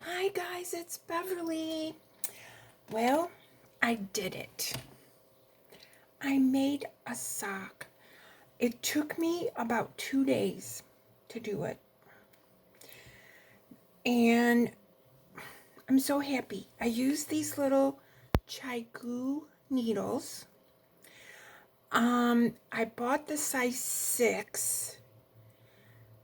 Hi guys, it's Beverly. Well, I did it. I made a sock. It took me about 2 days to do it. And I'm so happy. I used these little Chaigu needles. I bought the size 6,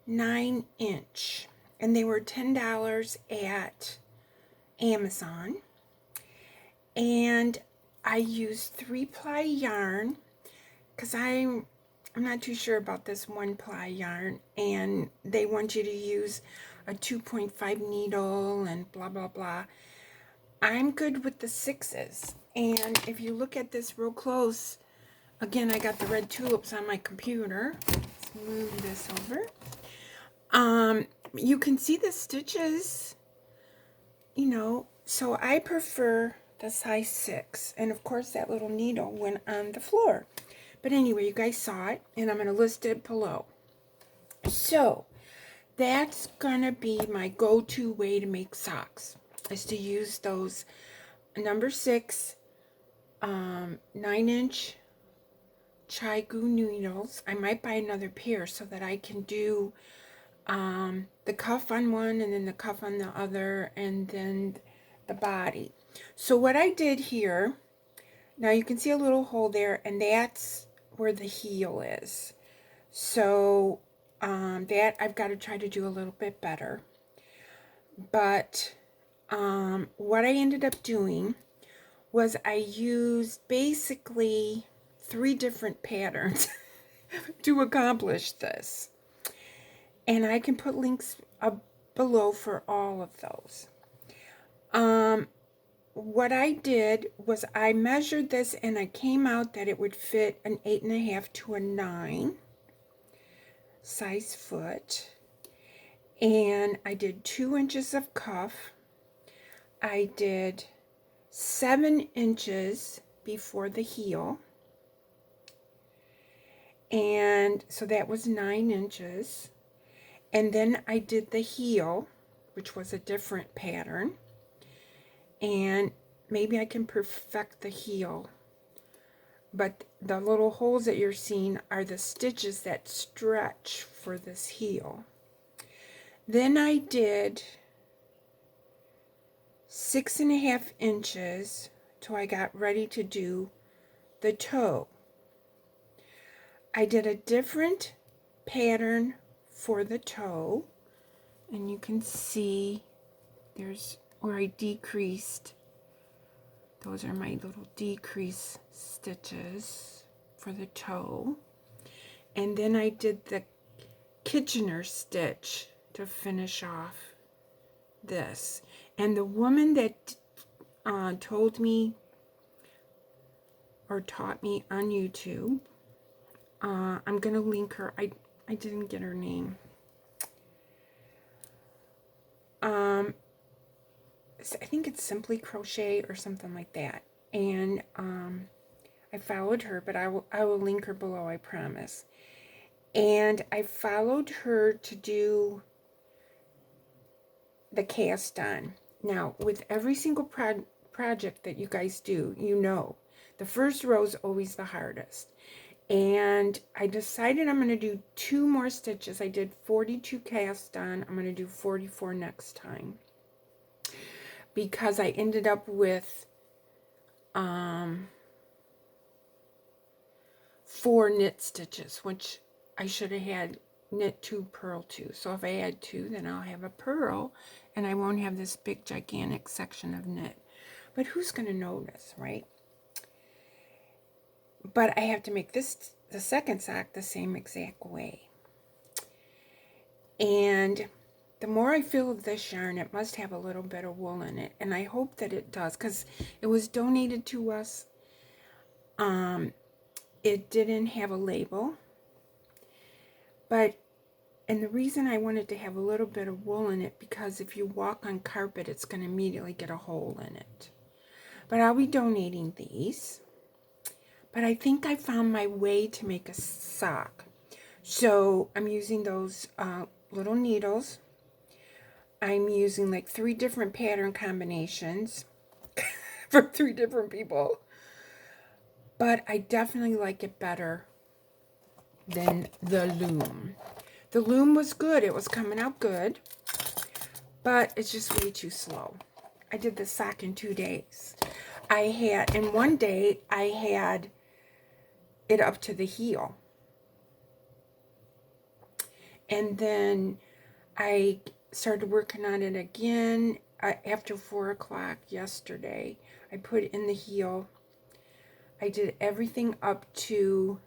9-inch, and they were $10 at Amazon. And I used 3-ply yarn because I'm not too sure about this 1-ply yarn, and they want you to use a 2.5 needle and blah blah blah. I'm good with the 6s, and if you look at this real close, again, I got the red tulips on my computer. Let's move this over. You can see the stitches, so I prefer the size 6, and of course that little needle went on the floor. But anyway, you guys saw it, and I'm going to list it below. So that's going to be my go-to way to make socks, is to use those number 6 9-inch Chaigu needles. I might buy another pair so that I can do the cuff on one and then the cuff on the other and then the body. So what I did here, now you can see a little hole there, and that's where the heel is. So that I've got to try to do a little bit better. But what I ended up doing was I used basically 3 different patterns to accomplish this. And I can put links up below for all of those. What I did was I measured this, and I came out that it would fit an 8.5 to a 9 size foot. And I did 2 inches of cuff. I did 7 inches before the heel. And so that was 9 inches. And then I did the heel, which was a different pattern. And maybe I can perfect the heel. But the little holes that you're seeing are the stitches that stretch for this heel. Then I did 6.5 inches till I got ready to do the toe. I did a different pattern for the toe, and you can see there's where I decreased. Those are my little decrease stitches for the toe. And then I did the Kitchener stitch to finish off this. And the woman that told me or taught me on YouTube, I'm going to link her. I didn't get her name. I think it's Simply Crochet or something like that. And I followed her, but I will link her below, I promise. And I followed her to do the cast on. Now, with every single project that you guys do, the first row is always the hardest. And I decided I'm going to do 2 more stitches. I did 42 cast on. I'm going to do 44 next time, because I ended up with 4 knit stitches, which I should have had knit 2, purl 2. So if I add 2, then I'll have a purl, and I won't have this big gigantic section of knit. But who's going to notice, right? But I have to make this, the second sock, the same exact way. And the more I feel of this yarn, it must have a little bit of wool in it, and I hope that it does, because it was donated to us. It didn't have a label, and the reason I wanted to have a little bit of wool in it, because if you walk on carpet, it's going to immediately get a hole in it. But I'll be donating these. But I think I found my way to make a sock. So I'm using those little needles. I'm using like 3 different pattern combinations from 3 different people. But I definitely like it better than the loom. The loom was good. It was coming out good. But it's just way too slow. I did the sock in 2 days. In one day, I had it up to the heel. And then I started working on it again after 4 o'clock yesterday. I put in the heel. I did everything up to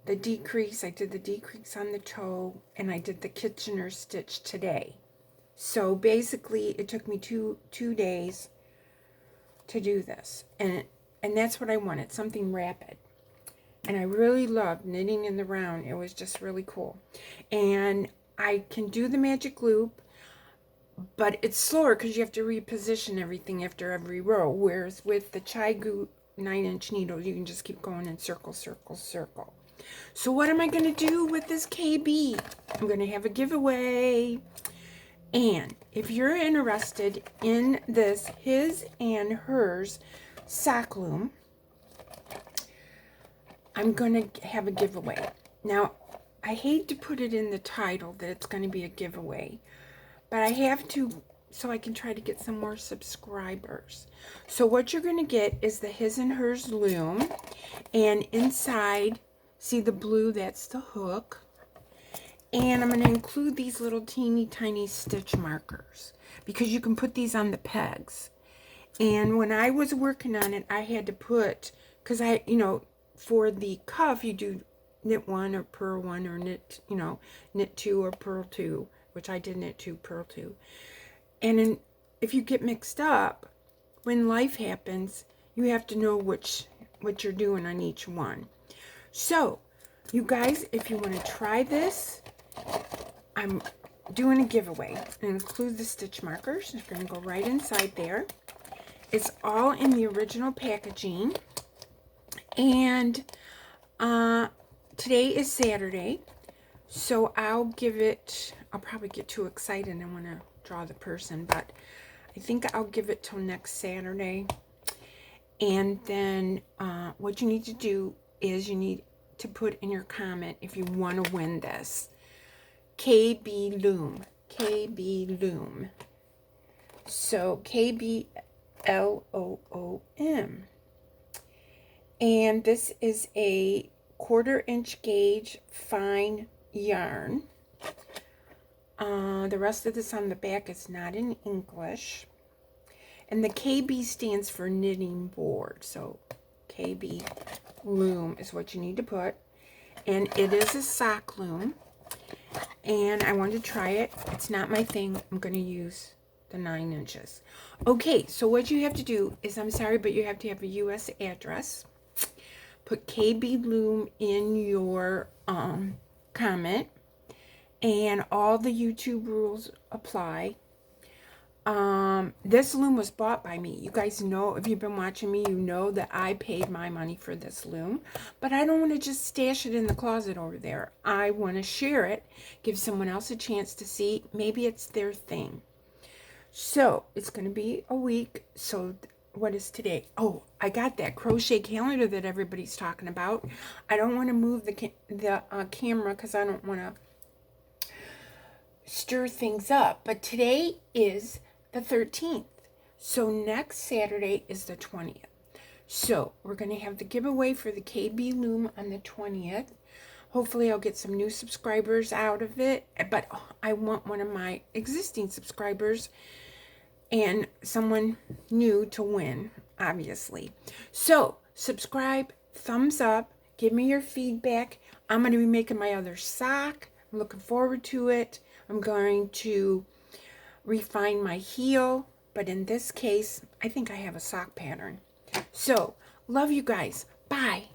the decrease. I did the decrease on the toe, and I did the Kitchener stitch today. So basically, it took me two days to do this, and that's what I wanted, something rapid. And I really loved knitting in the round. It was just really cool. And I can do the magic loop, but it's slower because you have to reposition everything after every row. Whereas with the Chai Gu 9-inch needle, you can just keep going in circle, circle, circle. So what am I going to do with this KB? I'm going to have a giveaway. And if you're interested in this his and hers sock loom, I'm going to have a giveaway. Now, I hate to put it in the title that it's going to be a giveaway, but I have to so I can try to get some more subscribers. So what you're going to get is the his and hers loom, and inside, see the blue, that's the hook. And I'm going to include these little teeny tiny stitch markers because you can put these on the pegs. And when I was working on it, I had to put, because for the cuff, you do knit 1 or purl 1 or knit 2 or purl 2, which I did knit 2, purl 2. And if you get mixed up, when life happens, you have to know what you're doing on each one. So, you guys, if you want to try this, I'm doing a giveaway. And include the stitch markers. They're going to go right inside there. It's all in the original packaging. And today is Saturday, so I'll probably get too excited and want to draw the person, but I think I'll give it till next Saturday. And then what you need to do is you need to put in your comment if you want to win this. KB Loom. KB Loom. So KB LOOM. And this is a 1/4 inch gauge fine yarn. The rest of this on the back is not in English. And the KB stands for knitting board. So KB Loom is what you need to put. And it is a sock loom. And I wanted to try it. It's not my thing. I'm going to use the 9 inches. Okay, so what you have to do is, I'm sorry, but you have to have a U.S. address. Put KB Loom in your comment, and all the YouTube rules apply. This loom was bought by me. You guys know, if you've been watching me, you know that I paid my money for this loom. But I don't want to just stash it in the closet over there. I want to share it, give someone else a chance to see. Maybe it's their thing. So, it's going to be a week. So, what is today? Oh, I got that crochet calendar that everybody's talking about. I don't want to move the camera because I don't want to stir things up. But today is the 13th. So next Saturday is the 20th. So we're going to have the giveaway for the KB Loom on the 20th. Hopefully I'll get some new subscribers out of it. But I want one of my existing subscribers and someone new to win, obviously. So, subscribe, thumbs up, give me your feedback. I'm going to be making my other sock. I'm looking forward to it. I'm going to refine my heel, but in this case, I think I have a sock pattern. So, love you guys. Bye.